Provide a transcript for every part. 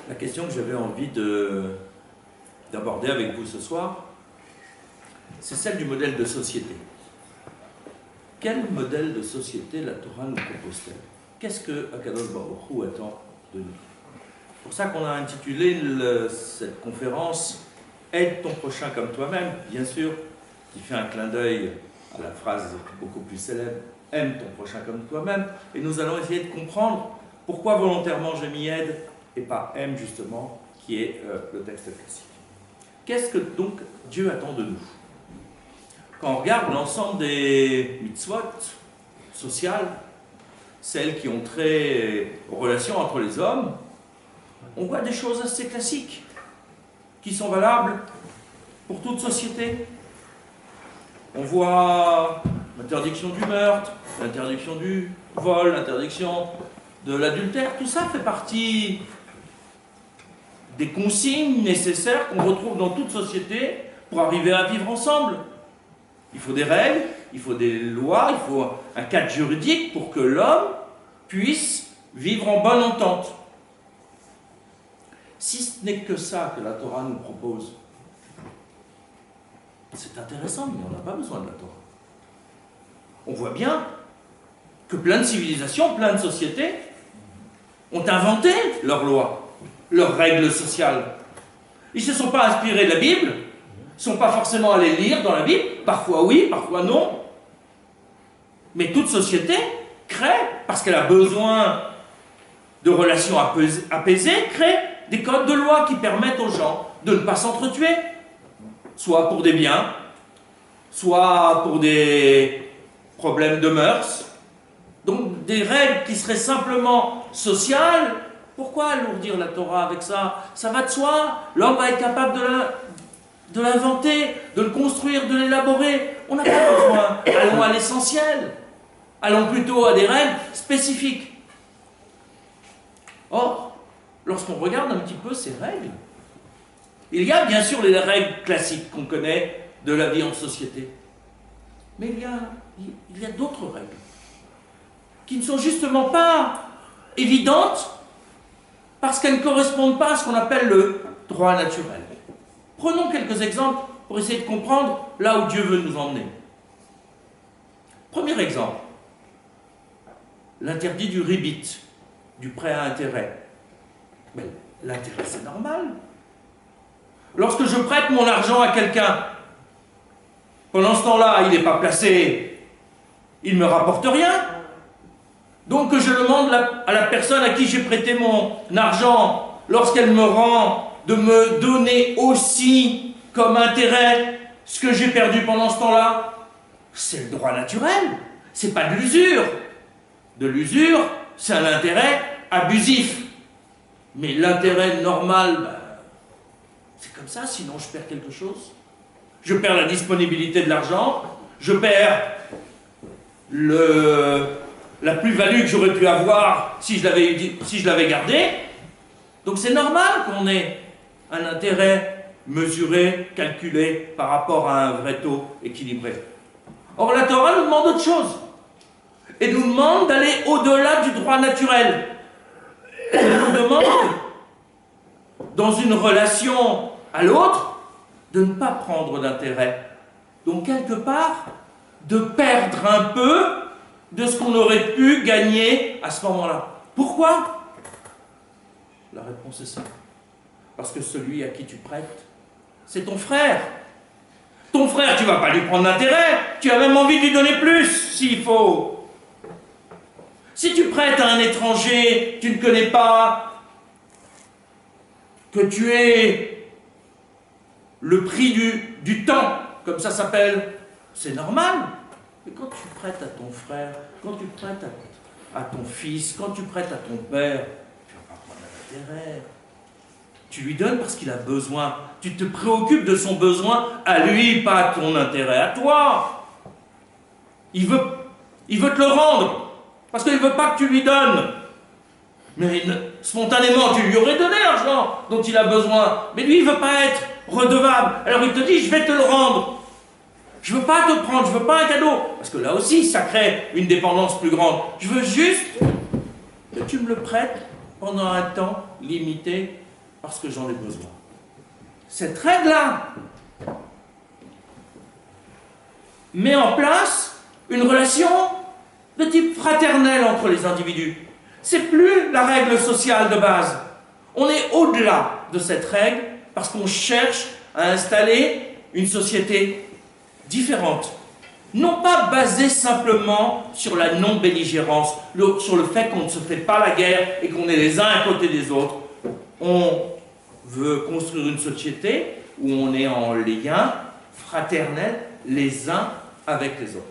La question que j'avais envie d'aborder avec vous ce soir, c'est celle du modèle de société. Quel modèle de société la Torah nous propose-t-elle? Qu'est-ce que Akadosh Baruch Hu attend de nous? C'est pour ça qu'on a intitulé cette conférence « Aide ton prochain comme toi-même », bien sûr, qui fait un clin d'œil à la phrase beaucoup plus célèbre « Aime ton prochain comme toi-même ». Et nous allons essayer de comprendre pourquoi volontairement j'ai mis « aide » et pas « aime » justement, qui est le texte classique. Qu'est-ce que donc Dieu attend de nous? Quand on regarde l'ensemble des mitzvot sociales, celles qui ont trait aux relations entre les hommes, on voit des choses assez classiques qui sont valables pour toute société. On voit l'interdiction du meurtre, l'interdiction du vol, l'interdiction de l'adultère. Tout ça fait partie des consignes nécessaires qu'on retrouve dans toute société pour arriver à vivre ensemble. Il faut des règles, il faut des lois, il faut un cadre juridique pour que l'homme puisse vivre en bonne entente. Si ce n'est que ça que la Torah nous propose, c'est intéressant, mais on n'a pas besoin de la Torah. On voit bien que plein de civilisations, plein de sociétés ont inventé leurs lois, leurs règles sociales. Ils ne se sont pas inspirés de la Bible, ne sont pas forcément allés lire dans la Bible, parfois oui, parfois non. Mais toute société crée, parce qu'elle a besoin de relations apaisées, crée des codes de loi qui permettent aux gens de ne pas s'entretuer, soit pour des biens, soit pour des problèmes de mœurs. Donc des règles qui seraient simplement sociales. Pourquoi alourdir la Torah avec ça? Ça va de soi, l'homme va être capable de l'inventer, de le construire, de l'élaborer. On n'a pas besoin. Allons à l'essentiel. Allons plutôt à des règles spécifiques. Or, lorsqu'on regarde un petit peu ces règles, il y a bien sûr les règles classiques qu'on connaît de la vie en société. Mais il y a d'autres règles qui ne sont justement pas évidentes parce qu'elles ne correspondent pas à ce qu'on appelle le droit naturel. Prenons quelques exemples pour essayer de comprendre là où Dieu veut nous emmener. Premier exemple, l'interdit du ribit, du prêt à intérêt. Mais l'intérêt, c'est normal. Lorsque je prête mon argent à quelqu'un, pendant ce temps-là, il n'est pas placé, il ne me rapporte rien. Donc je demande à la personne à qui j'ai prêté mon argent, lorsqu'elle me rend, de me donner aussi comme intérêt ce que j'ai perdu pendant ce temps-là. C'est le droit naturel, c'est pas de l'usure. De l'usure, c'est un intérêt abusif. Mais l'intérêt normal, c'est comme ça, sinon je perds quelque chose. Je perds la disponibilité de l'argent, je perds la plus-value que j'aurais pu avoir si je l'avais gardé. Donc c'est normal qu'on ait un intérêt mesuré, calculé par rapport à un vrai taux équilibré. Or la Torah nous demande autre chose. Et nous demande d'aller au-delà du droit naturel. Elle nous demande, dans une relation à l'autre, de ne pas prendre d'intérêt. Donc quelque part, de perdre un peu de ce qu'on aurait pu gagner à ce moment-là. Pourquoi? La réponse est simple. Parce que celui à qui tu prêtes, c'est ton frère. Ton frère, tu ne vas pas lui prendre d'intérêt, tu as même envie de lui donner plus, s'il faut. Si tu prêtes à un étranger, tu ne connais pas, que tu aies le prix du temps, comme ça s'appelle, c'est normal. Mais quand tu prêtes à ton frère, quand tu prêtes à ton fils, quand tu prêtes à ton père, tu ne vas pas prendre d'intérêt. Tu lui donnes parce qu'il a besoin. Tu te préoccupes de son besoin à lui, pas à ton intérêt, à toi. Il veut te le rendre. Parce qu'il ne veut pas que tu lui donnes. Mais spontanément, tu lui aurais donné l'argent dont il a besoin. Mais lui, il ne veut pas être redevable. Alors il te dit, je vais te le rendre. Je ne veux pas te prendre, je ne veux pas un cadeau. Parce que là aussi, ça crée une dépendance plus grande. Je veux juste que tu me le prêtes pendant un temps limité parce que j'en ai besoin. Cette règle-là met en place une relation de type fraternel entre les individus. C'est plus la règle sociale de base. On est au-delà de cette règle parce qu'on cherche à installer une société différente. Non pas basée simplement sur la non-belligérance, sur le fait qu'on ne se fait pas la guerre et qu'on est les uns à côté des autres. On veut construire une société où on est en lien fraternel les uns avec les autres.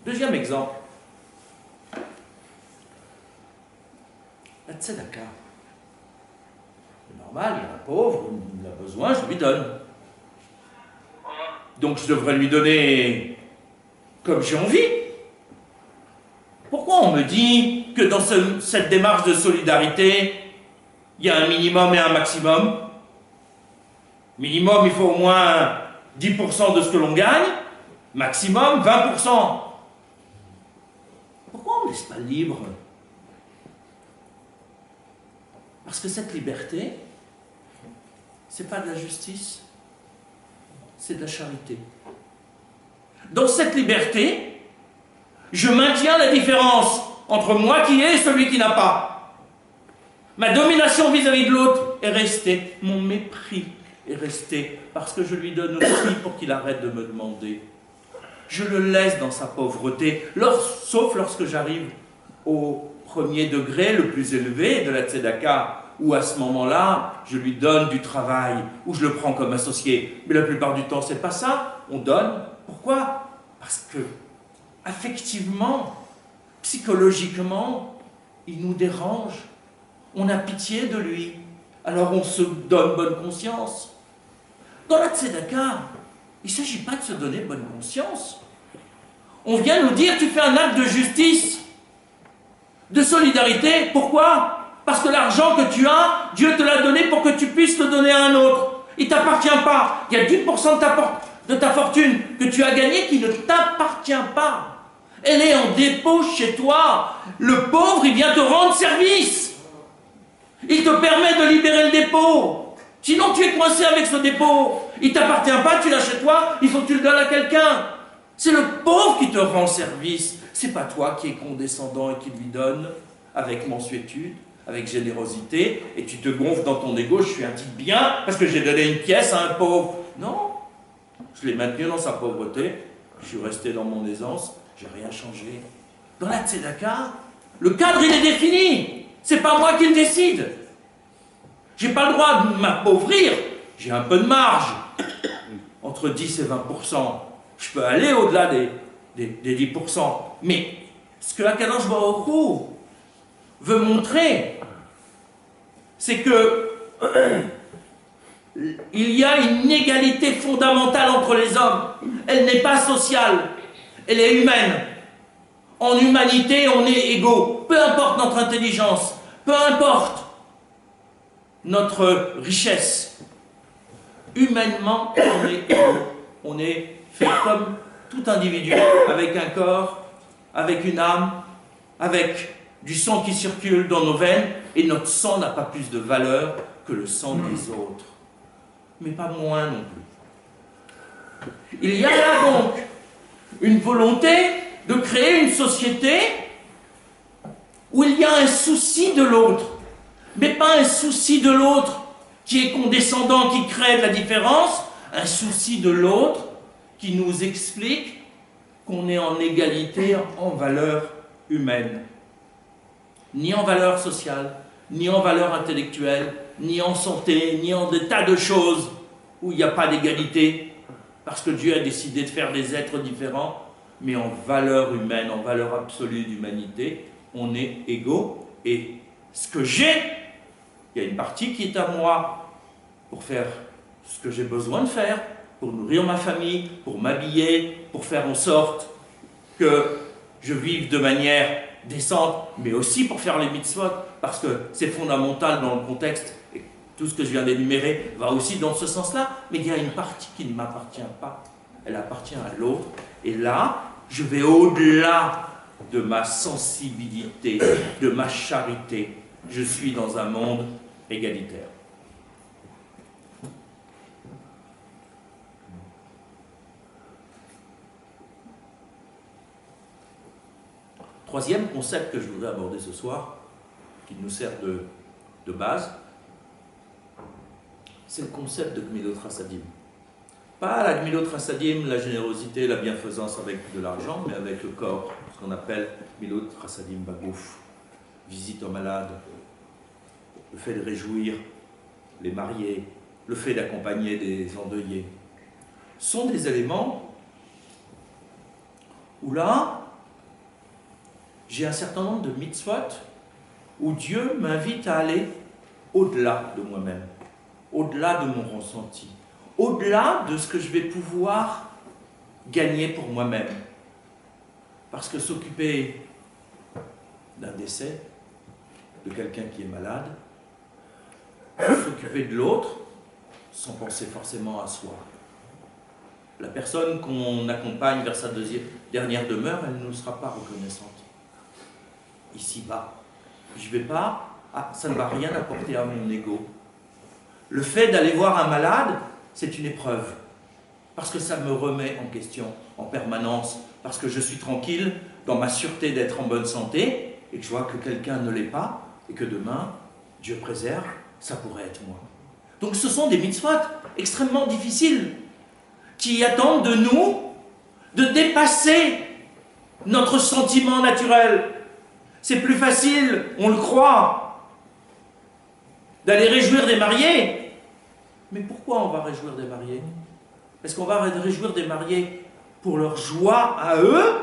Deuxième exemple. La tzedaka. C'est normal, il y a un pauvre, il a besoin, je lui donne. Donc je devrais lui donner comme j'ai envie. Pourquoi on me dit que dans cette démarche de solidarité, il y a un minimum et un maximum? Minimum, il faut au moins 10% de ce que l'on gagne, maximum 20%. Pourquoi on ne laisse pas libre? Parce que cette liberté, c'est pas de la justice, c'est de la charité. Dans cette liberté, je maintiens la différence entre moi qui ai et celui qui n'a pas. Ma domination vis-à-vis de l'autre est restée, mon mépris est resté, parce que je lui donne aussi pour qu'il arrête de me demander. Je le laisse dans sa pauvreté, sauf lorsque j'arrive au premier degré, le plus élevé de la tzedaka, où à ce moment-là, je lui donne du travail, où je le prends comme associé. Mais la plupart du temps, c'est pas ça. On donne. Pourquoi? Parce que, affectivement, psychologiquement, il nous dérange. On a pitié de lui. Alors on se donne bonne conscience. Dans la tzedaka, il ne s'agit pas de se donner bonne conscience. On vient nous dire, tu fais un acte de justice, de solidarité. Pourquoi? Parce que l'argent que tu as, Dieu te l'a donné pour que tu puisses le donner à un autre. Il ne t'appartient pas. Il y a 10% de ta fortune que tu as gagnée qui ne t'appartient pas. Elle est en dépôt chez toi. Le pauvre, il vient te rendre service. Il te permet de libérer le dépôt. Sinon, tu es coincé avec ce dépôt. Il ne t'appartient pas, tu l'as chez toi, il faut que tu le donnes à quelqu'un. C'est le pauvre qui te rend service. C'est pas toi qui es condescendant et qui lui donne avec mansuétude, avec générosité, et tu te gonfles dans ton égo, je suis un type bien, parce que j'ai donné une pièce à un pauvre. Non, je l'ai maintenu dans sa pauvreté, je suis resté dans mon aisance, j'ai rien changé. Dans la tzedaka, le cadre il est défini, c'est pas moi qui le décide. J'ai pas le droit de m'appauvrir, j'ai un peu de marge, entre 10 et 20%. Je peux aller au-delà des 10%, mais ce que Akadosh Baruch Hu veut montrer, c'est que il y a une égalité fondamentale entre les hommes. Elle n'est pas sociale, elle est humaine. En humanité, on est égaux. Peu importe notre intelligence, peu importe notre richesse. Humainement, on est égaux. On est fait comme tout individu, avec un corps, avec une âme, avec du sang qui circule dans nos veines, et notre sang n'a pas plus de valeur que le sang des autres. Mais pas moins non plus. Il y a là donc une volonté de créer une société où il y a un souci de l'autre, mais pas un souci de l'autre qui est condescendant, qui crée de la différence, un souci de l'autre qui nous explique qu'on est en égalité en valeur humaine. Ni en valeur sociale, ni en valeur intellectuelle, ni en santé, ni en des tas de choses où il n'y a pas d'égalité, parce que Dieu a décidé de faire des êtres différents, mais en valeur humaine, en valeur absolue d'humanité, on est égaux, et ce que j'ai, il y a une partie qui est à moi pour faire ce que j'ai besoin de faire, pour nourrir ma famille, pour m'habiller, pour faire en sorte que je vive de manière décente, mais aussi pour faire les mitzvot, parce que c'est fondamental dans le contexte, et tout ce que je viens d'énumérer va aussi dans ce sens-là, mais il y a une partie qui ne m'appartient pas, elle appartient à l'autre, et là, je vais au-delà de ma sensibilité, de ma charité. Je suis dans un monde égalitaire. Troisième concept que je voudrais aborder ce soir, qui nous sert de base, c'est le concept de Gmilut Hasadim. Pas la Gmilut Hasadim, la générosité, la bienfaisance avec de l'argent, mais avec le corps, ce qu'on appelle Gmilut Hasadim Bagouf, visite aux malades, le fait de réjouir les mariés, le fait d'accompagner des endeuillés, sont des éléments où là, j'ai un certain nombre de mitzvot où Dieu m'invite à aller au-delà de moi-même, au-delà de mon ressenti, au-delà de ce que je vais pouvoir gagner pour moi-même. Parce que s'occuper d'un décès, de quelqu'un qui est malade, s'occuper de l'autre, sans penser forcément à soi. La personne qu'on accompagne vers sa dernière demeure, elle ne nous sera pas reconnaissante. Ici-bas. Je ne vais pas, ça ne va rien apporter à mon ego. Le fait d'aller voir un malade, c'est une épreuve. Parce que ça me remet en question en permanence. Parce que je suis tranquille dans ma sûreté d'être en bonne santé et que je vois que quelqu'un ne l'est pas et que demain, Dieu préserve, ça pourrait être moi. Donc ce sont des mitzvot extrêmement difficiles qui attendent de nous de dépasser notre sentiment naturel. C'est plus facile, on le croit, d'aller réjouir des mariés. Mais pourquoi on va réjouir des mariés? Est-ce qu'on va réjouir des mariés pour leur joie à eux?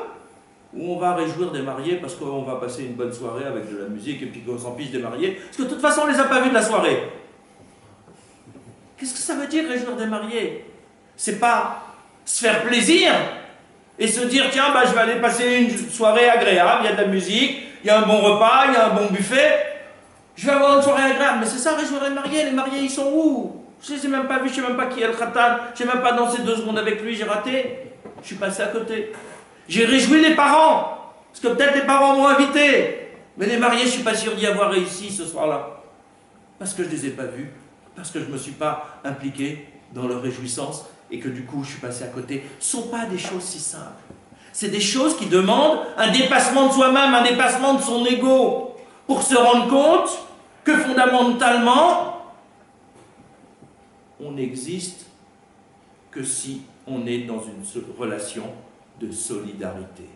Ou on va réjouir des mariés parce qu'on va passer une bonne soirée avec de la musique et puis qu'on s'en fiche des mariés? Parce que de toute façon, on ne les a pas vus de la soirée. Qu'est-ce que ça veut dire réjouir des mariés? C'est pas se faire plaisir et se dire, tiens, je vais aller passer une soirée agréable, il y a de la musique, il y a un bon repas, il y a un bon buffet, je vais avoir une soirée agréable. Mais c'est ça, réjouir les mariés, ils sont où? Je ne les ai même pas vus, je ne sais même pas qui est le khatan, je n'ai même pas dansé 2 secondes avec lui, j'ai raté, je suis passé à côté. J'ai réjoui les parents, parce que peut-être les parents m'ont invité, mais les mariés, je ne suis pas sûr d'y avoir réussi ce soir-là, parce que je ne les ai pas vus, parce que je ne me suis pas impliqué dans leur réjouissance, et que du coup, je suis passé à côté. Ce ne sont pas des choses si simples. C'est des choses qui demandent un dépassement de soi-même, un dépassement de son ego, pour se rendre compte que fondamentalement, on n'existe que si on est dans une relation de solidarité.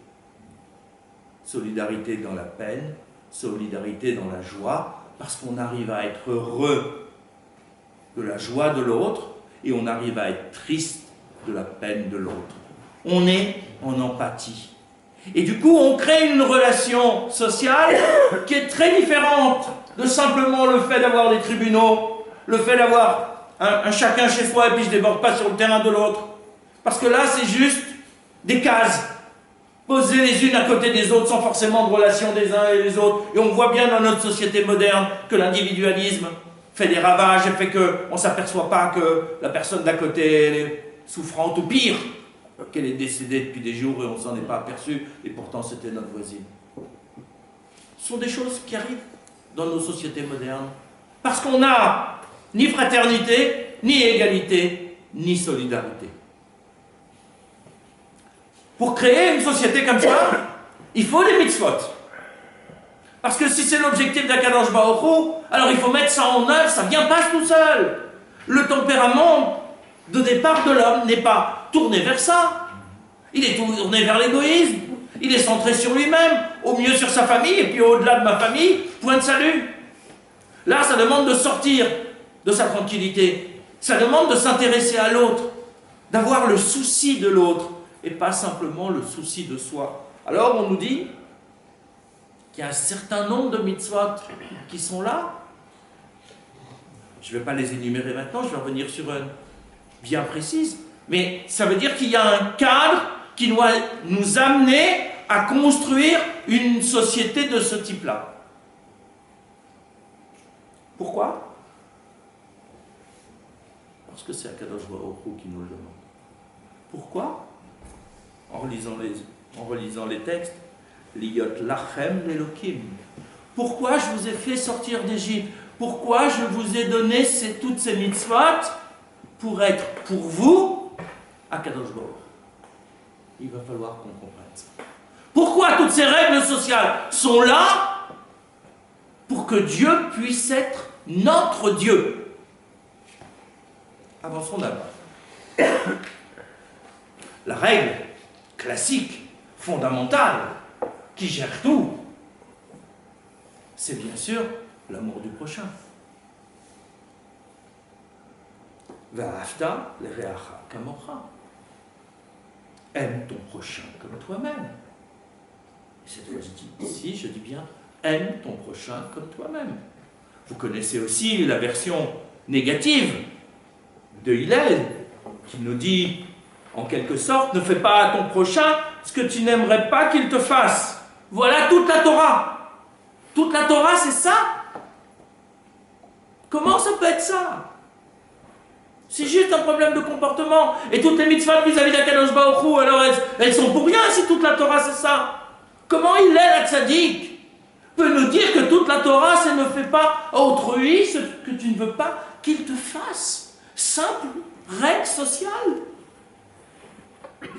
Solidarité dans la peine, solidarité dans la joie, parce qu'on arrive à être heureux de la joie de l'autre et on arrive à être triste de la peine de l'autre. On est en empathie. Et du coup, on crée une relation sociale qui est très différente de simplement le fait d'avoir des tribunaux, le fait d'avoir un chacun chez soi et puis je ne déborde pas sur le terrain de l'autre. Parce que là, c'est juste des cases posées les unes à côté des autres sans forcément de relation des uns et des autres. Et on voit bien dans notre société moderne que l'individualisme fait des ravages et fait qu'on ne s'aperçoit pas que la personne d'à côté elle est souffrante ou pire, qu'elle est décédée depuis des jours et on ne s'en est pas aperçu et pourtant c'était notre voisine. Ce sont des choses qui arrivent dans nos sociétés modernes parce qu'on n'a ni fraternité, ni égalité, ni solidarité. Pour créer une société comme ça, il faut des mitzvot. Parce que si c'est l'objectif d'Akadosh Baruch Hu, alors il faut mettre ça en œuvre, ça ne vient pas tout seul. Le tempérament de départ de l'homme n'est pas tourné vers ça. Il est tourné vers l'égoïsme. Il est centré sur lui-même, au mieux sur sa famille, et puis au-delà de ma famille, point de salut. Là, ça demande de sortir de sa tranquillité. Ça demande de s'intéresser à l'autre, d'avoir le souci de l'autre, et pas simplement le souci de soi. Alors, on nous dit qu'il y a un certain nombre de mitzvot qui sont là. Je ne vais pas les énumérer maintenant, je vais revenir sur une bien précise. Mais ça veut dire qu'il y a un cadre qui doit nous amener à construire une société de ce type-là. Pourquoi? Parce que c'est Akadosh Baruch Hu qui nous le demande. Pourquoi? En relisant les textes, Liot lachem l'Elokim. Pourquoi je vous ai fait sortir d'Égypte? Pourquoi je vous ai donné toutes ces mitzvot? Pour être pour vous, Akadosh Baruch. Il va falloir qu'on comprenne ça. Pourquoi toutes ces règles sociales sont là? Pour que Dieu puisse être notre Dieu. Avançons d'abord. La règle classique, fondamentale, qui gère tout, c'est bien sûr l'amour du prochain. Va'afta l'reacha kamocha. Aime ton prochain comme toi-même. Et cette fois-ci, je dis bien, aime ton prochain comme toi-même. Vous connaissez aussi la version négative de Hillel, qui nous dit, en quelque sorte, ne fais pas à ton prochain ce que tu n'aimerais pas qu'il te fasse. Voilà toute la Torah. Toute la Torah, c'est ça. Comment ça peut être ça? C'est juste un problème de comportement. Et toutes les mitzvahs vis-à-vis d'Akadosh Baruch Hu, alors elles sont pour rien si toute la Torah c'est ça. Comment il est la tzaddik peut nous dire que toute la Torah c'est ne fais pas à autrui ce que tu ne veux pas qu'il te fasse? Simple règle sociale.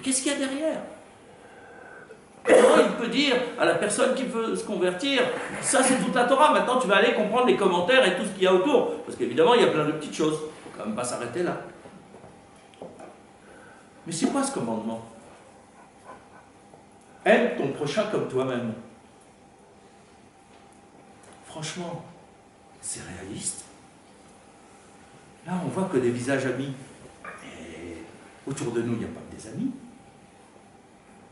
Qu'est-ce qu'il y a derrière? Comment il peut dire à la personne qui veut se convertir, ça c'est toute la Torah, maintenant tu vas aller comprendre les commentaires et tout ce qu'il y a autour? Parce qu'évidemment il y a plein de petites choses. Il ne faut quand même pas s'arrêter là. Mais c'est quoi ce commandement? Aime ton prochain comme toi-même. Franchement, c'est réaliste. Là, on voit que des visages amis. Et autour de nous, il n'y a pas que des amis.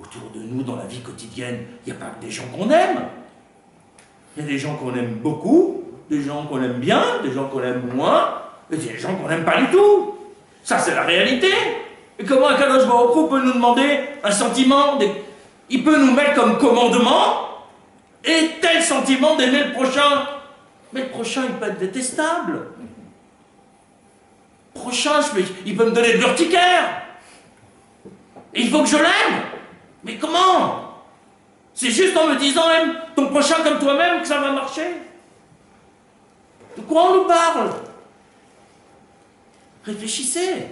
Autour de nous, dans la vie quotidienne, il n'y a pas que des gens qu'on aime. Il y a des gens qu'on aime beaucoup, des gens qu'on aime bien, des gens qu'on aime moins, et des gens qu'on n'aime pas du tout. Ça, c'est la réalité. Et comment un Kadosh Baruch Hu peut nous demander un sentiment, il peut nous mettre comme commandement, et tel sentiment d'aimer le prochain. Mais le prochain, il peut être détestable. Le prochain, il peut me donner de l'urticaire. Et il faut que je l'aime. Mais comment? C'est juste en me disant aime ton prochain comme toi-même que ça va marcher. De quoi on nous parle? Réfléchissez.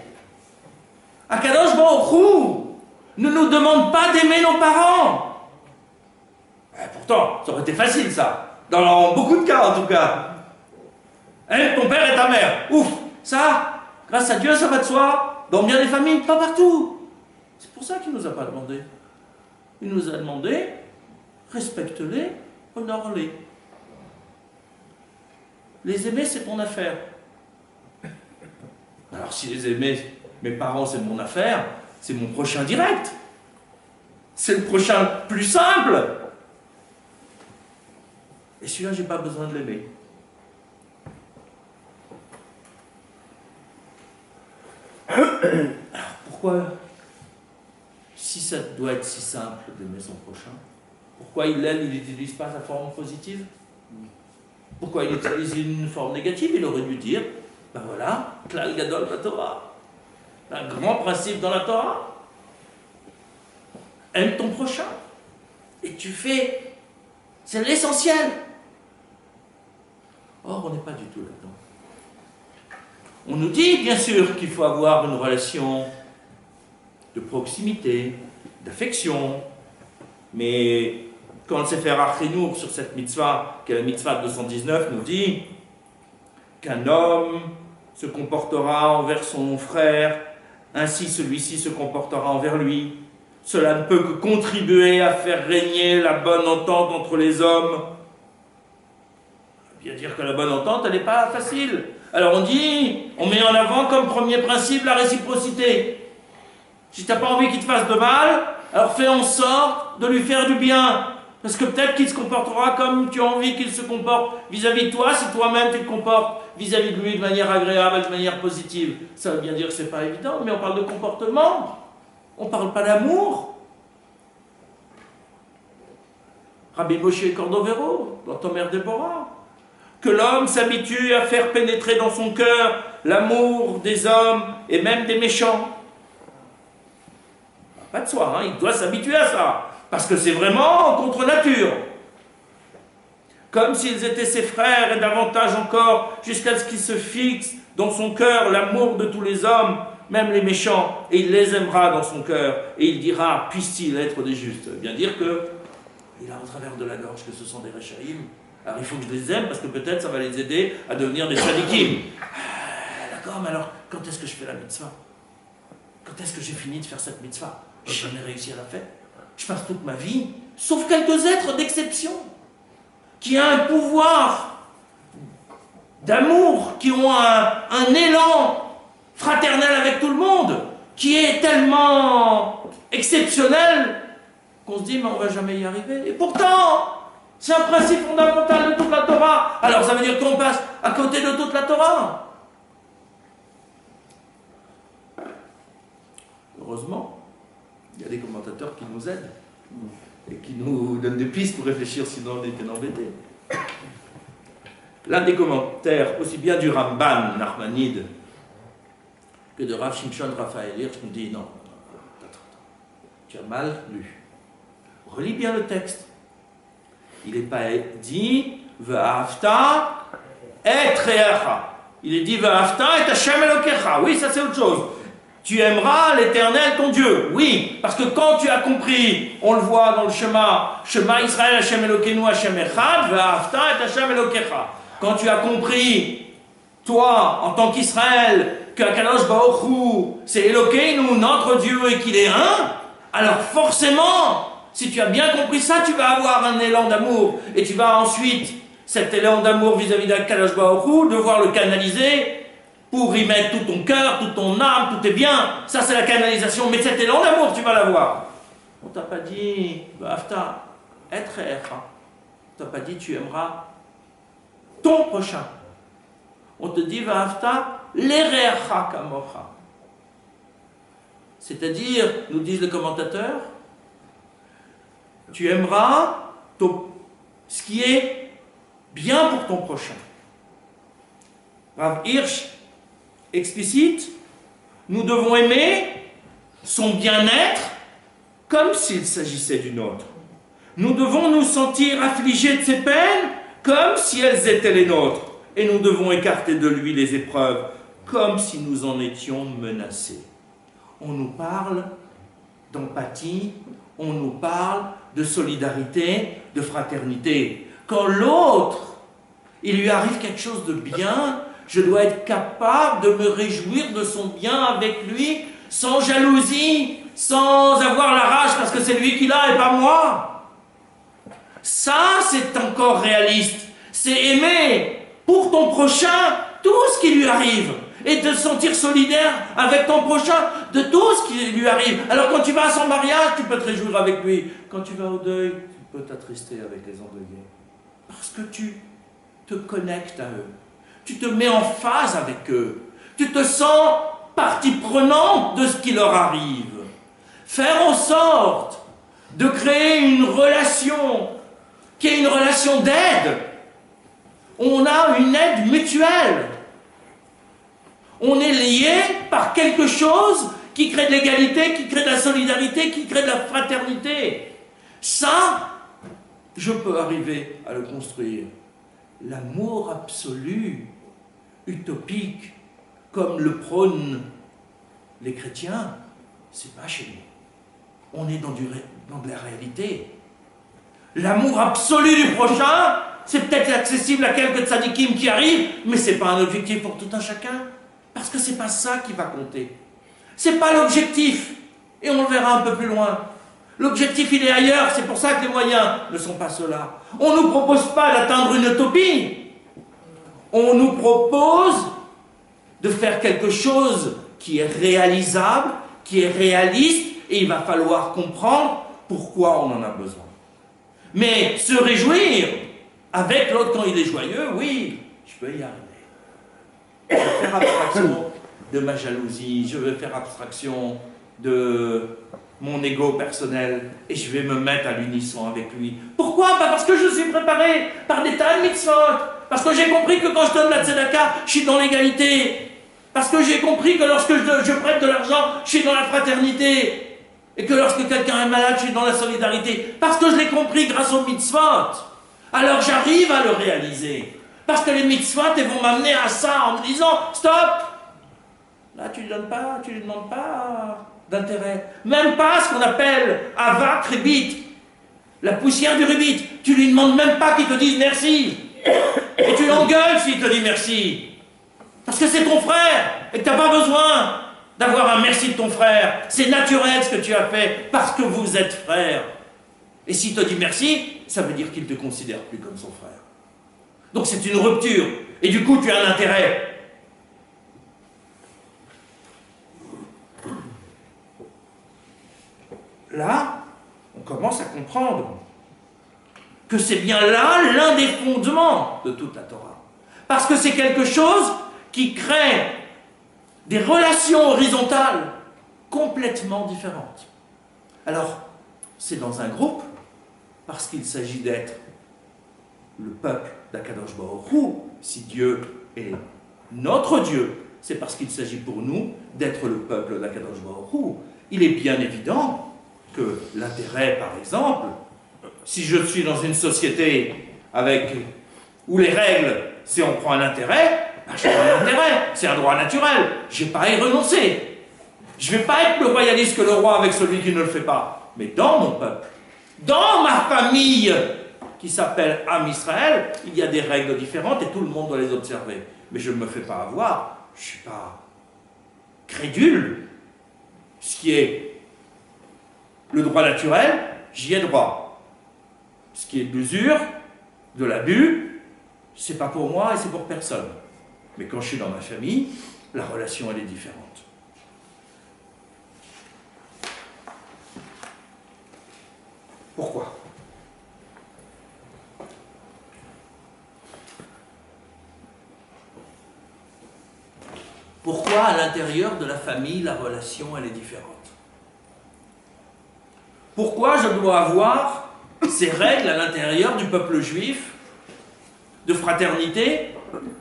Akadosh Baruch Hu ne nous demande pas d'aimer nos parents. Pourtant, ça aurait été facile ça. Dans beaucoup de cas en tout cas. Aime ton père et ta mère. Ouf, ça, grâce à Dieu, ça va de soi. Dans bien des familles, pas partout. C'est pour ça qu'il ne nous a pas demandé. Il nous a demandé, respecte-les, honore-les. Les aimer, c'est ton affaire. Alors si les aimer, mes parents, c'est mon affaire, c'est mon prochain direct. C'est le prochain plus simple. Et celui-là, j'ai pas besoin de l'aimer. Alors pourquoi, si ça doit être si simple d'aimer son prochain, pourquoi il n'utilise pas sa forme positive? Pourquoi il utilise une forme négative? Il aurait dû dire, ben voilà, Klal Gadol la Torah, un grand principe dans la Torah. Aime ton prochain. Et tu fais, c'est l'essentiel. Or, on n'est pas du tout là-dedans. On nous dit, bien sûr, qu'il faut avoir une relation de proximité, d'affection, mais quand le Sefer Achinour sur cette mitzvah, qui est la mitzvah 219, nous dit qu'un homme se comportera envers son frère, ainsi celui-ci se comportera envers lui. Cela ne peut que contribuer à faire régner la bonne entente entre les hommes. Bien dire que la bonne entente, elle n'est pas facile. Alors on dit, on met en avant comme premier principe la réciprocité. Si tu n'as pas envie qu'il te fasse de mal, alors fais en sorte de lui faire du bien. Parce que peut-être qu'il se comportera comme tu as envie qu'il se comporte vis-à-vis de toi, si toi-même tu te comportes vis-à-vis de lui de manière agréable, de manière positive. Ça veut bien dire que ce n'est pas évident, mais on parle de comportement. On ne parle pas d'amour. Rabbi Moshe Cordovero, dans ton mère Déborah, que l'homme s'habitue à faire pénétrer dans son cœur l'amour des hommes et même des méchants. Pas de soi, hein, il doit s'habituer à ça. parce que c'est vraiment contre nature. Comme s'ils étaient ses frères et davantage encore, jusqu'à ce qu'il se fixe dans son cœur l'amour de tous les hommes, même les méchants, et il les aimera dans son cœur, et il dira, puisse-t-il être des justes. Bien dire que il a en travers de la gorge que ce sont des Rechaïm. Alors il faut que je les aime, parce que peut-être ça va les aider à devenir des Tzadikim. D'accord, mais alors, quand est-ce que je fais la mitzvah? Quand est-ce que j'ai fini de faire cette mitzvah? J'ai jamais réussi à la faire. Je passe toute ma vie, sauf quelques êtres d'exception, qui ont un pouvoir d'amour, qui ont un élan fraternel avec tout le monde, qui est tellement exceptionnel qu'on se dit, mais on ne va jamais y arriver. Et pourtant, c'est un principe fondamental de toute la Torah. Alors ça veut dire qu'on passe à côté de toute la Torah. Heureusement, il y a des commentateurs qui nous aident et qui nous donnent des pistes pour réfléchir, sinon on était embêtés. L'un des commentaires, aussi bien du Ramban Nachmanide que de Rav Shimshon Raphaël Hirsch, nous dit non, tu as mal lu. Relis bien le texte. Il n'est pas dit Ve'afta et Re'acha. Il est dit Ve'afta et Hashem Elokecha. Oui, ça c'est autre chose. Tu aimeras l'Éternel ton Dieu. Oui, parce que quand tu as compris, on le voit dans le Shema Israël Hashem Elokeinu Hashem Echad, Ve'afta et Hashem Elokecha. Quand tu as compris, toi, en tant qu'Israël, que Akadosh Baruch Hu, c'est Elokeinu, notre Dieu, et qu'il est un, alors forcément, si tu as bien compris ça, tu vas avoir un élan d'amour. Et tu vas ensuite, cet élan d'amour vis-à-vis d'Akadosh Baruch Hu, devoir le canaliser pour y mettre tout ton cœur, toute ton âme, tout est bien. Ça, c'est la canalisation. Mais cet élan d'amour, tu vas l'avoir. On t'a pas dit, Bafta, être Echa. On t'a pas dit, tu aimeras ton prochain. On te dit, Bafta, l'Erecha Kamocha. C'est-à-dire, nous disent les commentateurs, tu aimeras ce qui est bien pour ton prochain. Rav Hirsch explicite, nous devons aimer son bien-être comme s'il s'agissait du nôtre. Nous devons nous sentir affligés de ses peines comme si elles étaient les nôtres. Et nous devons écarter de lui les épreuves comme si nous en étions menacés. On nous parle d'empathie, on nous parle de solidarité, de fraternité. Quand l'autre, il lui arrive quelque chose de bien, je dois être capable de me réjouir de son bien avec lui, sans jalousie, sans avoir la rage parce que c'est lui qui l'a et pas moi. Ça, c'est encore réaliste. C'est aimer pour ton prochain tout ce qui lui arrive. Et de se sentir solidaire avec ton prochain de tout ce qui lui arrive. Alors quand tu vas à son mariage, tu peux te réjouir avec lui. Quand tu vas au deuil, tu peux t'attrister avec les endeuillés. Parce que tu te connectes à eux. Tu te mets en phase avec eux. Tu te sens partie prenante de ce qui leur arrive. Faire en sorte de créer une relation qui est une relation d'aide. On a une aide mutuelle. On est lié par quelque chose qui crée de l'égalité, qui crée de la solidarité, qui crée de la fraternité. Ça, je peux arriver à le construire. L'amour absolu, utopique, comme le prônent les chrétiens, c'est pas chez nous. On est dans de la réalité. L'amour absolu du prochain, c'est peut-être accessible à quelques tzadikim qui arrivent, mais c'est pas un objectif pour tout un chacun. Parce que c'est pas ça qui va compter. C'est pas l'objectif. Et on le verra un peu plus loin. L'objectif, il est ailleurs. C'est pour ça que les moyens ne sont pas ceux-là. On ne nous propose pas d'atteindre une utopie. On nous propose de faire quelque chose qui est réalisable, qui est réaliste, et il va falloir comprendre pourquoi on en a besoin. Mais se réjouir avec l'autre quand il est joyeux, oui, je peux y arriver. Je vais faire abstraction de ma jalousie, je vais faire abstraction de mon ego personnel et je vais me mettre à l'unisson avec lui. Pourquoi? Parce que je suis préparé par des tas de mitzvot, parce que j'ai compris que quand je donne la tzedaka, je suis dans l'égalité, parce que j'ai compris que lorsque je prête de l'argent, je suis dans la fraternité. Et que lorsque quelqu'un est malade, je suis dans la solidarité. Parce que je l'ai compris grâce aux mitzvot. Alors j'arrive à le réaliser. Parce que les mitzvot, elles vont m'amener à ça en me disant, stop. Là, tu ne lui demandes pas d'intérêt. Même pas ce qu'on appelle avat ribit, la poussière du ribit. Tu lui demandes même pas qu'il te dise merci. Et tu l'engueules s'il te dit merci. Parce que c'est ton frère et que tu n'as pas besoin d'avoir un merci de ton frère. C'est naturel ce que tu as fait parce que vous êtes frères. Et s'il te dit merci, ça veut dire qu'il ne te considère plus comme son frère. Donc c'est une rupture. Et du coup, tu as un intérêt. Là, on commence à comprendre que c'est bien là l'un des fondements de toute la Torah. Parce que c'est quelque chose qui crée des relations horizontales complètement différentes. Alors, c'est dans un groupe, parce qu'il s'agit d'être le peuple d'Akadosh Baruch Hu. Si Dieu est notre Dieu, c'est parce qu'il s'agit pour nous d'être le peuple d'Akadosh Baruch Hu. Il est bien évident que l'intérêt, par exemple, si je suis dans une société où les règles, c'est on prend un intérêt, ben je prends un intérêt, c'est un droit naturel, je n'ai pas à y renoncer. Je ne vais pas être le royaliste que le roi avec celui qui ne le fait pas. Mais dans mon peuple, dans ma famille, qui s'appelle Am Israël, il y a des règles différentes et tout le monde doit les observer. Mais je ne me fais pas avoir, je ne suis pas crédule. Ce qui est le droit naturel, j'y ai droit. Ce qui est de l'usure, de l'abus, c'est pas pour moi et c'est pour personne. Mais quand je suis dans ma famille, la relation elle est différente. Pourquoi ? Pourquoi à l'intérieur de la famille, la relation elle est différente? Pourquoi je dois avoir ces règles à l'intérieur du peuple juif de fraternité,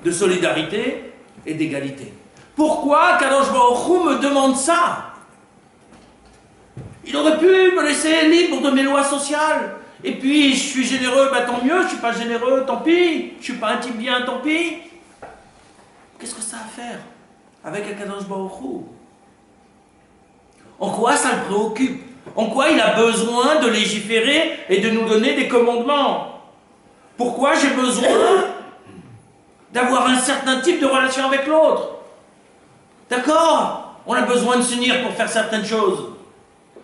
de solidarité et d'égalité? Pourquoi Kadosh Baruch Hu me demande ça? Il aurait pu me laisser libre de mes lois sociales. Et puis, je suis généreux, bah tant mieux. Je suis pas généreux, tant pis. Je suis pas un type bien, tant pis. Qu'est-ce que ça a à faire avec Kadosh Baruch Hu? En quoi ça le préoccupe? En quoi il a besoin de légiférer et de nous donner des commandements? Pourquoi j'ai besoin d'avoir un certain type de relation avec l'autre? D'accord, on a besoin de s'unir pour faire certaines choses.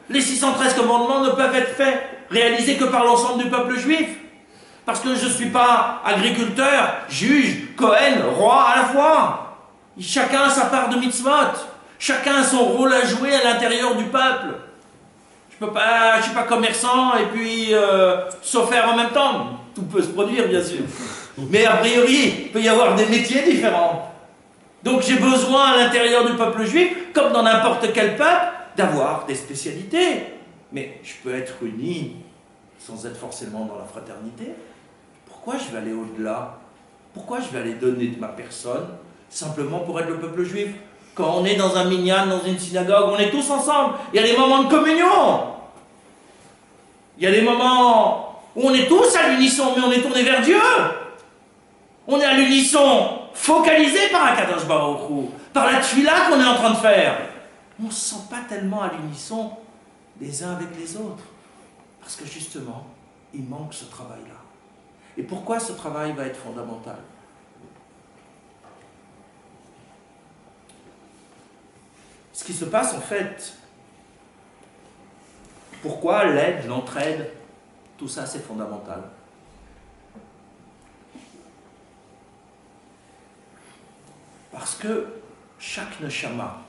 Les 613 commandements ne peuvent être faits, réalisés que par l'ensemble du peuple juif. Parce que je ne suis pas agriculteur, juge, Cohen, roi à la fois. Chacun a sa part de mitzvot. Chacun a son rôle à jouer à l'intérieur du peuple. Je ne suis pas commerçant et puis sauf faire en même temps. Tout peut se produire, bien sûr. Mais a priori, il peut y avoir des métiers différents. Donc j'ai besoin à l'intérieur du peuple juif, comme dans n'importe quel peuple, d'avoir des spécialités. Mais je peux être uni sans être forcément dans la fraternité. Pourquoi je vais aller au-delà? Pourquoi je vais aller donner de ma personne simplement pour être le peuple juif? Quand on est dans un minyan, dans une synagogue, on est tous ensemble. Il y a des moments de communion. Il y a des moments où on est tous à l'unisson, mais on est tourné vers Dieu. On est à l'unisson, focalisé par Akadosh Baruch Hu, par la tefila qu'on est en train de faire. On ne se sent pas tellement à l'unisson les uns avec les autres. Parce que justement, il manque ce travail-là. Et pourquoi ce travail va être fondamental? Ce qui se passe en fait, pourquoi l'aide, l'entraide, tout ça c'est fondamental. Parce que chaque neshama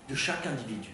de chaque individu